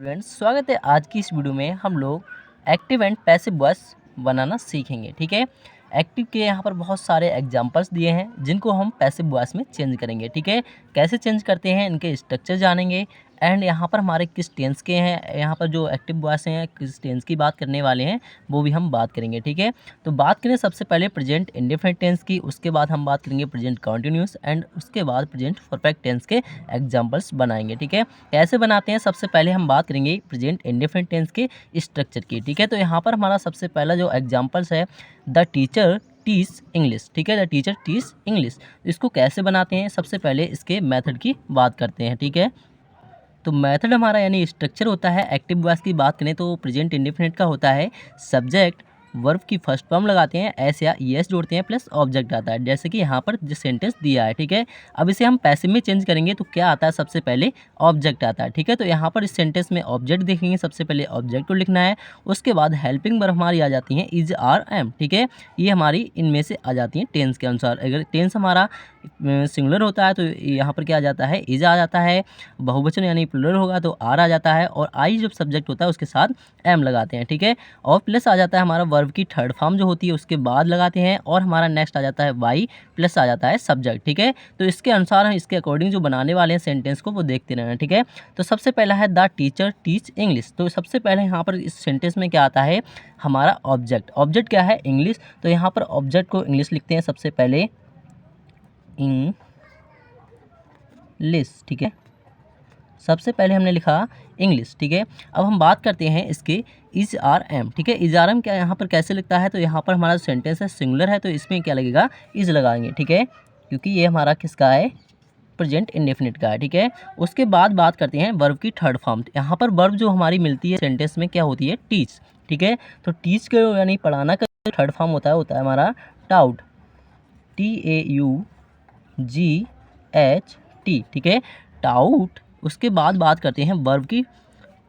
Friends, स्वागत है। आज की इस वीडियो में हम लोग एक्टिव एंड पैसिव वॉइस बनाना सीखेंगे। ठीक है, एक्टिव के यहाँ पर बहुत सारे एग्जांपल्स दिए हैं जिनको हम पैसिव वॉइस में चेंज करेंगे। ठीक है, कैसे चेंज करते हैं इनके स्ट्रक्चर जानेंगे एंड यहाँ पर हमारे किस टेंस के हैं, यहाँ पर जो एक्टिव वॉइस हैं किस टेंस की बात करने वाले हैं वो भी हम बात करेंगे। ठीक है, तो बात करें सबसे पहले प्रेजेंट इंडेफिनिट टेंस की, उसके बाद हम बात करेंगे प्रेजेंट कंटिन्यूअस एंड उसके बाद प्रेजेंट परफेक्ट टेंस के एग्जांपल्स बनाएंगे। ठीक है, कैसे बनाते हैं सबसे पहले हम बात करेंगे प्रेजेंट इंडेफिनिट टेंस के स्ट्रक्चर की। ठीक है, तो यहाँ पर हमारा सबसे पहला जो एग्जांपल्स है द टीचर टीच इंग्लिश। ठीक है, द टीचर टीच इंग्लिश। इसको कैसे बनाते हैं सबसे पहले इसके मेथड की बात करते हैं। ठीक है, तो मेथड हमारा यानी स्ट्रक्चर होता है। एक्टिव वॉइस की बात करें तो प्रेजेंट इंडेफिनिट का होता है सब्जेक्ट वर्ब की फर्स्ट फॉर्म लगाते हैं, एस या ईएस जोड़ते हैं, प्लस ऑब्जेक्ट आता है, जैसे कि यहाँ पर जो सेंटेंस दिया है। ठीक है, अब इसे हम पैसिव में चेंज करेंगे तो क्या आता है, सबसे पहले ऑब्जेक्ट आता है। ठीक है, तो यहाँ पर इस सेंटेंस में ऑब्जेक्ट देखेंगे, सबसे पहले ऑब्जेक्ट को लिखना है। उसके बाद हेल्पिंग वर्ब हमारी आ जाती हैं इज, आर, एम। ठीक है, ये हमारी इनमें से आ जाती हैं टेंस के अनुसार। अगर टेंस हमारा सिंगुलर होता है तो यहाँ पर क्या आ जाता है, इज आ जाता है। बहुवचन यानी प्लुरल होगा तो आर आ जाता है, और आई जब सब्जेक्ट होता है उसके साथ एम लगाते हैं। ठीक है, और प्लस आ जाता है हमारा वर्ब की थर्ड फॉर्म जो होती है उसके बाद लगाते हैं, और हमारा नेक्स्ट आ जाता है वाई, प्लस आ जाता है सब्जेक्ट। ठीक है, तो इसके अनुसार हम इसके अकॉर्डिंग जो बनाने वाले हैं सेंटेंस को वो देखते रहना। ठीक है, तो सबसे पहला है द टीचर टीच इंग्लिश। तो सबसे पहले यहाँ पर इस सेंटेंस में क्या आता है, हमारा ऑब्जेक्ट। ऑब्जेक्ट क्या है, इंग्लिश। तो यहाँ पर ऑब्जेक्ट को इंग्लिश लिखते हैं सबसे पहले, इंग्लिश। ठीक है, सबसे पहले हमने लिखा इंग्लिश। ठीक है, अब हम बात करते हैं इसके इज, आर, एम। ठीक है, इज, आर, एम क्या यहाँ पर कैसे लिखता है, तो यहाँ पर हमारा सेंटेंस है सिंगुलर है तो इसमें क्या लगेगा, इज लगाएंगे। ठीक है, क्योंकि ये हमारा किसका है, प्रेजेंट इंडेफिनिट का है। ठीक है, उसके बाद बात करते हैं वर्ब की थर्ड फॉर्म। यहाँ पर वर्ब जो हमारी मिलती है सेंटेंस में क्या होती है, टीच। ठीक है, तो टीच के यानी पढ़ाना का थर्ड फॉर्म होता है हमारा टाउट, TAUGHT। ठीक है, टाउट। उसके बाद बात करते हैं वर्ब की।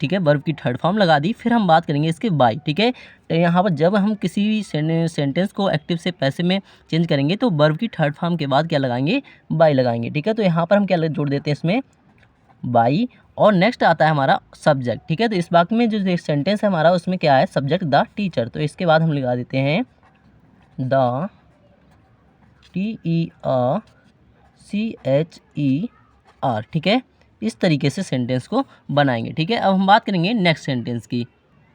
ठीक है, वर्ब की थर्ड फॉर्म लगा दी, फिर हम बात करेंगे इसके बाय। ठीक है, तो यहाँ पर जब हम किसी भी सेंटेंस को एक्टिव से पैसिव में चेंज करेंगे तो वर्ब की थर्ड फॉर्म के बाद क्या लगाएंगे, बाय लगाएंगे। ठीक है, तो यहाँ पर हम क्या जोड़ देते हैं इसमें, बाई, और नेक्स्ट आता है हमारा सब्जेक्ट। ठीक है, तो इस वाक्य में जो सेंटेंस है हमारा उसमें क्या है, सब्जेक्ट द टीचर। तो इसके बाद हम लगा देते हैं द TEACHER। ठीक है, इस तरीके से सेंटेंस को बनाएंगे। ठीक है, अब हम बात करेंगे नेक्स्ट सेंटेंस की।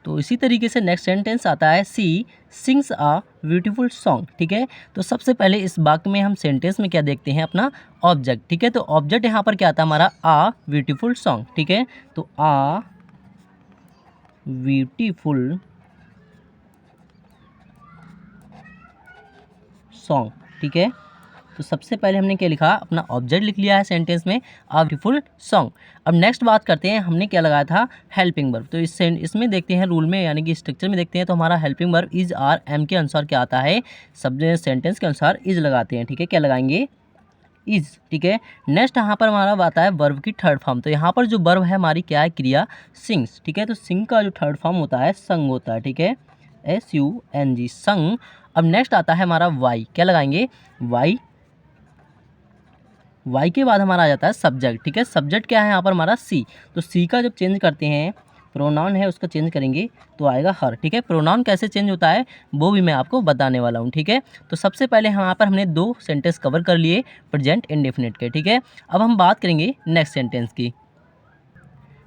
तो इसी तरीके से नेक्स्ट सेंटेंस आता है सी सिंग्स अ ब्यूटीफुल सॉन्ग। ठीक है, तो सबसे पहले इस वाक्य में हम सेंटेंस में क्या देखते हैं, अपना ऑब्जेक्ट। ठीक है, तो ऑब्जेक्ट यहाँ पर क्या आता है हमारा, आ ब्यूटीफुल सॉन्ग। ठीक है, तो आ ब्यूटीफुल सॉन्ग। ठीक है, तो सबसे पहले हमने क्या लिखा, अपना ऑब्जेक्ट लिख लिया है सेंटेंस में, अ ब्यूटीफुल सॉन्ग। अब नेक्स्ट बात करते हैं, हमने क्या लगाया था, हेल्पिंग वर्ब। तो इसमें देखते हैं रूल में यानी कि स्ट्रक्चर में देखते हैं, तो हमारा helping verb is, are, am के अनुसार क्या आता है, सब सेंटेंस के अनुसार इज लगाते हैं। ठीक है, क्या लगाएंगे, इज। ठीक है, नेक्स्ट यहाँ पर हमारा आता है वर्ब की थर्ड फॉर्म। तो यहाँ पर जो वर्ब है हमारी क्या है, क्रिया सिंग्स। ठीक है, तो सिंग का जो थर्ड फॉर्म होता है संग होता है। ठीक है, SUNG, संग। अब नेक्स्ट आता है हमारा वाई, क्या लगाएंगे, वाई। वाई के बाद हमारा आ जाता है सब्जेक्ट। ठीक है, सब्जेक्ट क्या है यहाँ पर हमारा, सी। तो सी का जब चेंज करते हैं, प्रोनाउन है उसका चेंज करेंगे तो आएगा हर। ठीक है, प्रोनाउन कैसे चेंज होता है वो भी मैं आपको बताने वाला हूँ। ठीक है, तो सबसे पहले यहाँ पर हमने दो सेंटेंस कवर कर लिए प्रेजेंट इंडेफिनिट के। ठीक है, अब हम बात करेंगे नेक्स्ट सेंटेंस की।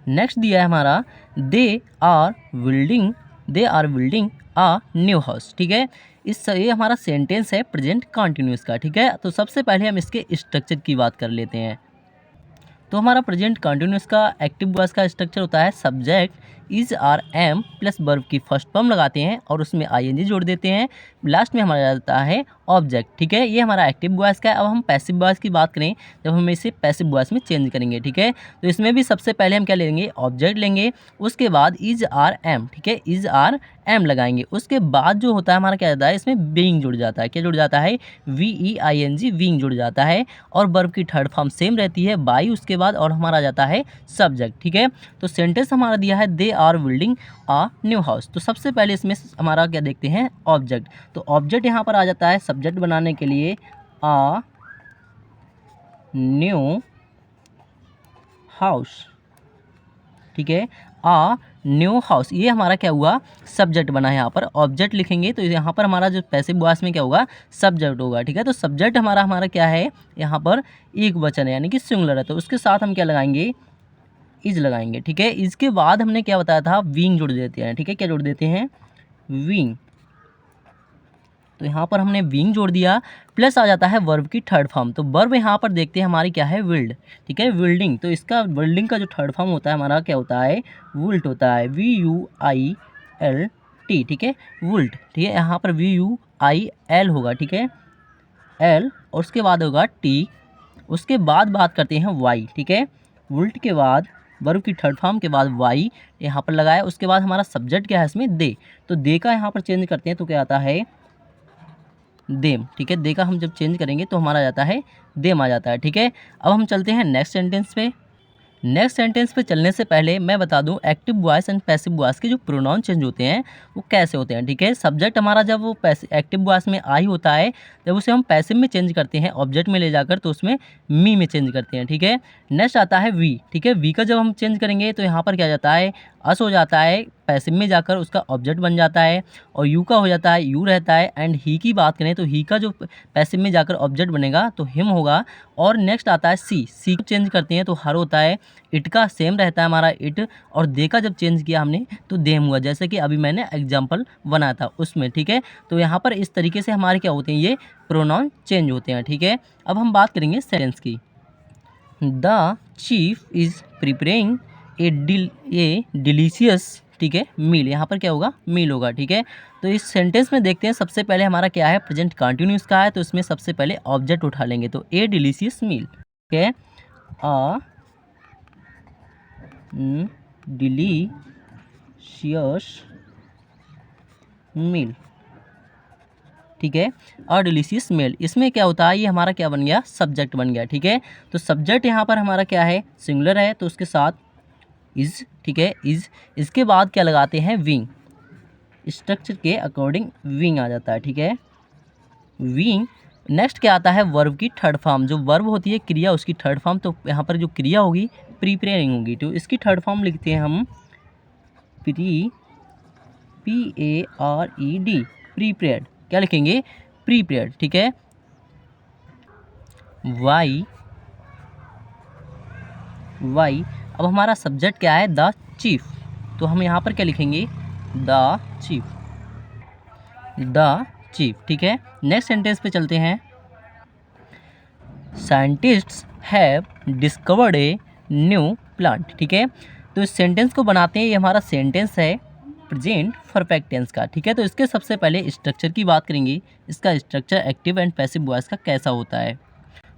नेक्स्ट दिया है हमारा they are building a new house. ठीक है, ये हमारा सेंटेंस है प्रेजेंट कंटिन्यूअस का। ठीक है, तो सबसे पहले हम इसके स्ट्रक्चर की बात कर लेते हैं। तो हमारा प्रेजेंट कंटिन्यूअस का एक्टिव वॉइस का स्ट्रक्चर होता है subject is, are, am plus verb की फर्स्ट फॉर्म लगाते हैं और उसमें ING जोड़ देते हैं, लास्ट में हमारा जाता है ऑब्जेक्ट। ठीक है, ये हमारा एक्टिव वॉइस का है। अब हम पैसिव वॉइस की बात करें, जब हम इसे पैसिव वॉइस में चेंज करेंगे। ठीक है, तो इसमें भी सबसे पहले हम क्या लेंगे, ऑब्जेक्ट लेंगे, उसके बाद इज, आर, एम। ठीक है, इज, आर, एम लगाएंगे, उसके बाद जो होता है हमारा क्या जाता है, इसमें बीइंग जुड़ जाता है। क्या जुड़ जाता है, VEING, बीइंग जुड़ जाता है, और वर्ब की थर्ड फॉर्म सेम रहती है, बाई उसके बाद, और हमारा जाता है सब्जेक्ट। ठीक है, तो सेंटेंस हमारा दिया है they are building a new house. तो सबसे पहले इसमें हमारा क्या देखते हैं, ऑब्जेक्ट। तो ऑब्जेक्ट यहाँ पर आ जाता है सब्जेक्ट बनाने के लिए, अ न्यू हाउस। ठीक है, आ न्यू हाउस, ये हमारा क्या हुआ, सब्जेक्ट बना है। यहाँ पर ऑब्जेक्ट लिखेंगे तो यहाँ पर हमारा जो पैसिव वॉइस में क्या होगा, सब्जेक्ट होगा, ठीक है। तो सब्जेक्ट हमारा क्या है, यहाँ पर एक वचन है यानी कि सिंगुलर है, तो उसके साथ हम क्या लगाएंगे, इज लगाएंगे, ठीक है। इसके बाद हमने क्या बताया था, विंग जोड़ देते हैं, ठीक है। क्या जोड़ देते हैं, विंग। तो यहाँ पर हमने विंग जोड़ दिया, प्लस आ जाता है वर्ब की थर्ड फॉर्म। तो वर्ब यहाँ पर देखते हैं हमारी क्या है, विल्ड, ठीक है, विल्डिंग। तो इसका विल्डिंग का जो थर्ड फॉर्म होता है हमारा क्या होता है, वुल्ट होता है, VUILT, ठीक है, वुल्ट, ठीक है। यहाँ पर VUIL होगा, ठीक है, L, और उसके बाद होगा T, उसके बाद बात करते हैं वाई, ठीक है। वुल्ट के बाद वर्ब की थर्ड फॉर्म के बाद वाई यहाँ पर लगाया। उसके बाद हमारा सब्जेक्ट क्या है इसमें, दे। तो दे का यहाँ पर चेंज करते हैं तो क्या आता है, देम, ठीक है। दे का हम जब चेंज करेंगे तो हमारा जाता है देम आ जाता है, ठीक है। अब हम चलते हैं नेक्स्ट सेंटेंस पे। नेक्स्ट सेंटेंस पे चलने से पहले मैं बता दूं active voice and passive voice के जो प्रोनाउन चेंज होते हैं वो कैसे होते हैं, ठीक है। सब्जेक्ट हमारा जब वो एक्टिव वॉइस में आई होता है जब उसे हम पैसिव में चेंज करते हैं ऑब्जेक्ट में ले जाकर, तो उसमें मी में चेंज करते हैं, ठीक है। नेक्स्ट आता है वी, ठीक है। वी का जब हम चेंज करेंगे तो यहाँ पर क्या जाता है, अस हो जाता है, पैसिव में जाकर उसका ऑब्जेक्ट बन जाता है, और यू का हो जाता है, यू रहता है। एंड ही की बात करें तो ही का जो पैसिव में जाकर ऑब्जेक्ट बनेगा तो हिम होगा। और नेक्स्ट आता है सी, सी को चेंज करते हैं तो हर होता है। इट का सेम रहता है हमारा इट, और दे का जब चेंज किया हमने तो देम हुआ, जैसे कि अभी मैंने एग्जांपल बनाया था उसमें, ठीक है। तो यहाँ पर इस तरीके से हमारे क्या होते हैं, ये प्रोनाउन चेंज होते हैं, ठीक है। अब हम बात करेंगे सेंटेंस की। The chief is preparing A delicious, ठीक है, मील। यहाँ पर क्या होगा, मील होगा, ठीक है। तो इस सेंटेंस में देखते हैं सबसे पहले हमारा क्या है, प्रेजेंट कंटिन्यूस का है, तो इसमें सबसे पहले ऑब्जेक्ट उठा लेंगे, तो ए डिलीशियस मील, ठीक है, अ डिलीशियस मील, ठीक है, और डिलीशियस मील। इसमें क्या होता है, ये हमारा क्या बन गया, सब्जेक्ट बन गया, ठीक है। तो सब्जेक्ट यहाँ पर हमारा क्या है, सिंगुलर है, तो उसके साथ इज, ठीक है, इज। इसके बाद क्या लगाते हैं, विंग, स्ट्रक्चर के अकॉर्डिंग विंग आ जाता है, ठीक है, विंग। नेक्स्ट क्या आता है, वर्ब की थर्ड फॉर्म। जो वर्ब होती है क्रिया, उसकी थर्ड फॉर्म, तो यहाँ पर जो क्रिया होगी प्रीपेयरिंग होगी, तो इसकी थर्ड फॉर्म लिखते हैं हम PARED, प्रीपेयर्ड। क्या लिखेंगे, प्रीपेयर्ड, ठीक है। वाई, अब हमारा सब्जेक्ट क्या है, द चीफ, तो हम यहाँ पर क्या लिखेंगे, द चीफ, ठीक है। नेक्स्ट सेंटेंस पे चलते हैं। Scientists have discovered a new plant, ठीक है। तो इस सेंटेंस को बनाते हैं, ये हमारा सेंटेंस है प्रेजेंट परफेक्ट टेंस का, ठीक है। तो इसके सबसे पहले स्ट्रक्चर की बात करेंगे। इसका structure active and passive voice का कैसा होता है।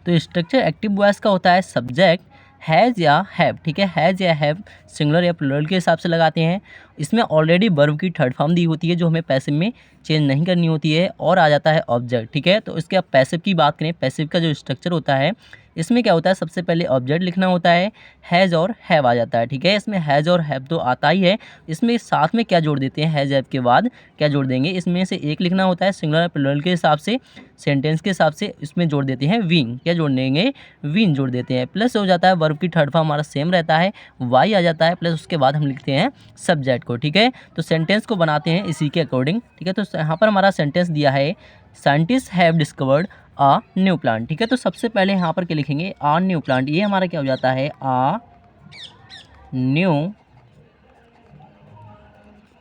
तो स्ट्रक्चर एक्टिव वॉइस का होता है सब्जेक्ट हैज़ या हैव, ठीक है, हैज़ या हैव सिंगुलर या प्लूरल के हिसाब से लगाते हैं। इसमें ऑलरेडी वर्ब की थर्ड फॉर्म दी होती है जो हमें पैसिव में चेंज नहीं करनी होती है, और आ जाता है ऑब्जेक्ट, ठीक है। तो इसके अब पैसिव की बात करें, पैसिव का जो स्ट्रक्चर होता है इसमें क्या होता है, सबसे पहले ऑब्जेक्ट लिखना होता है, हैज़ और हैव आ जाता है, ठीक है। इसमें हैज़ और हैव तो आता ही है, इसमें साथ में क्या जोड़ देते हैं, हैज़ हैव के बाद क्या जोड़ देंगे, इसमें से एक लिखना होता है सिंगुलर प्लूरल के हिसाब से, सेंटेंस के हिसाब से। इसमें जोड़ देते हैं विंग, क्या जोड़ देंगे, विंग जोड़ देते हैं। प्लस हो जाता है वर्ब की थर्ड फॉर्म हमारा सेम रहता है, वाई आ जाता है, प्लस उसके बाद हम लिखते हैं सब्जेक्ट को, ठीक है। तो सेंटेंस को बनाते हैं इसी के अकॉर्डिंग, ठीक है। तो यहाँ पर हमारा सेंटेंस दिया है scientist have discovered a new plant, ठीक है। तो सबसे पहले यहाँ पर क्या लिखेंगे, आ न्यू प्लांट। ये हमारा क्या हो जाता है, आ न्यू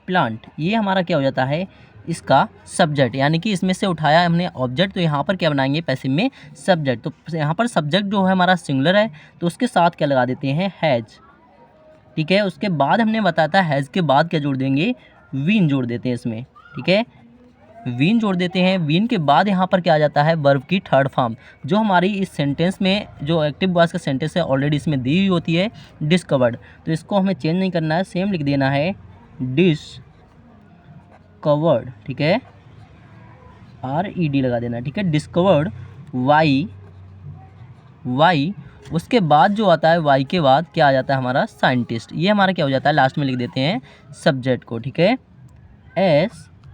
प्लांट, ये हमारा क्या हो जाता है, इसका सब्जेक्ट, यानी कि इसमें से उठाया हमने ऑब्जेक्ट, तो यहाँ पर क्या बनाएंगे, पैसिव में सब्जेक्ट। तो यहाँ पर सब्जेक्ट जो है हमारा सिंगुलर है, तो उसके साथ क्या लगा देते हैं, हैज, ठीक है। उसके बाद हमने बताया था हैज़ के बाद क्या जोड़ देंगे, वीन जोड़ देते हैं इसमें, ठीक है, वीन जोड़ देते हैं। वीन के बाद यहाँ पर क्या आ जाता है, वर्ब की थर्ड फॉर्म, जो हमारी इस सेंटेंस में जो एक्टिव वॉइस का सेंटेंस है ऑलरेडी इसमें दी हुई होती है, डिस्कवर्ड। तो इसको हमें चेंज नहीं करना है, सेम लिख देना है डिस्कवर्ड, ठीक है, RED लगा देना, ठीक है, डिस्कवर्ड, वाई। उसके बाद जो आता है वाई के बाद क्या आ जाता है हमारा, साइंटिस्ट। ये हमारा क्या हो जाता है, लास्ट में लिख देते हैं सब्जेक्ट को, ठीक है, SCIENTISTS,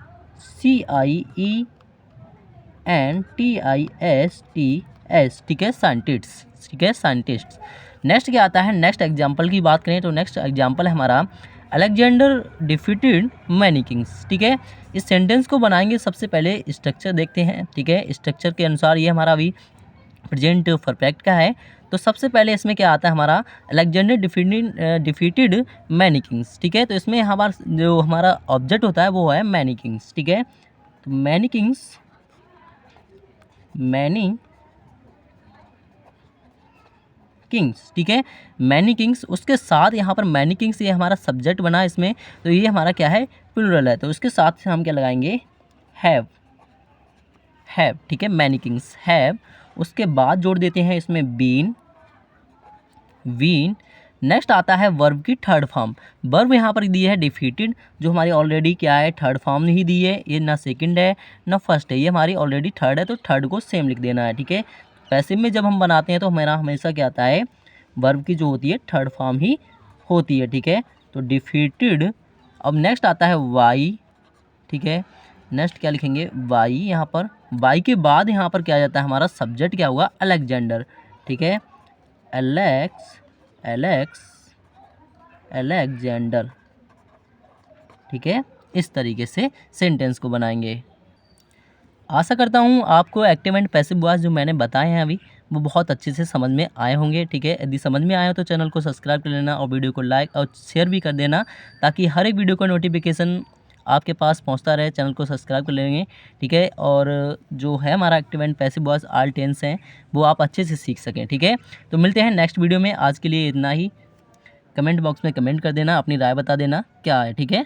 ठीक है, साइंटिस्ट्स, ठीक है, साइंटिस्ट्स। नेक्स्ट क्या आता है, नेक्स्ट एग्जाम्पल की बात करें तो नेक्स्ट एग्जाम्पल है हमारा अलेक्जेंडर डिफीटेड मैनी किंग्स। ठीक है, इस सेंटेंस को बनाएंगे सबसे पहले स्ट्रक्चर देखते हैं। ठीक है, स्ट्रक्चर के अनुसार ये हमारा अभी प्रेजेंट परफेक्ट का है। तो सबसे पहले इसमें क्या आता है हमारा, अलेक्जेंडर डिफीटेड मैनी किंग्स। ठीक है, तो इसमें हमारा जो हमारा ऑब्जेक्ट होता है वो है मैनी किंग्स। ठीक है, तो मैनी किंग्स, मैनी किंग्स। ठीक है, मैनी किंग्स, उसके साथ यहाँ पर मैनी किंग्स ये हमारा सब्जेक्ट बना इसमें, तो ये हमारा क्या है, प्लूरल है, तो उसके साथ से हम क्या लगाएंगे, हैव, हैव। ठीक है, मैनी किंग्स हैव। उसके बाद जोड़ देते हैं इसमें बीन, वीन। नेक्स्ट आता है वर्ब की थर्ड फॉर्म। वर्ब यहाँ पर दी है डिफीटेड, जो हमारी ऑलरेडी क्या है, थर्ड फॉर्म ही दी है, ये ना सेकंड है ना फर्स्ट है, ये हमारी ऑलरेडी थर्ड है, तो थर्ड को सेम लिख देना है। ठीक है, पैसिव में जब हम बनाते हैं तो हमारा हमेशा क्या आता है, वर्ब की जो होती है थर्ड फॉर्म ही होती है। ठीक है, तो डिफीटेड। अब नेक्स्ट आता है वाई। ठीक है, नेक्स्ट क्या लिखेंगे, वाई। यहाँ पर वाई के बाद यहाँ पर क्या जाता है, हमारा सब्जेक्ट क्या हुआ, अलेक्जेंडर। ठीक है, अलेक्जेंडर। ठीक है, इस तरीके से सेंटेंस को बनाएंगे। आशा करता हूँ आपको एक्टिव एंड पैसिव वॉइस जो मैंने बताए हैं अभी वो बहुत अच्छे से समझ में आए होंगे। ठीक है, यदि समझ में आया हो तो चैनल को सब्सक्राइब कर लेना और वीडियो को लाइक और शेयर भी कर देना, ताकि हर एक वीडियो का नोटिफिकेशन आपके पास पहुंचता रहे। चैनल को सब्सक्राइब कर लेंगे। ठीक है, और जो है हमारा active and passive voice all tense हैं वो आप अच्छे से सीख सकें। ठीक है, तो मिलते हैं नेक्स्ट वीडियो में। आज के लिए इतना ही। कमेंट बॉक्स में कमेंट कर देना, अपनी राय बता देना क्या है। ठीक है।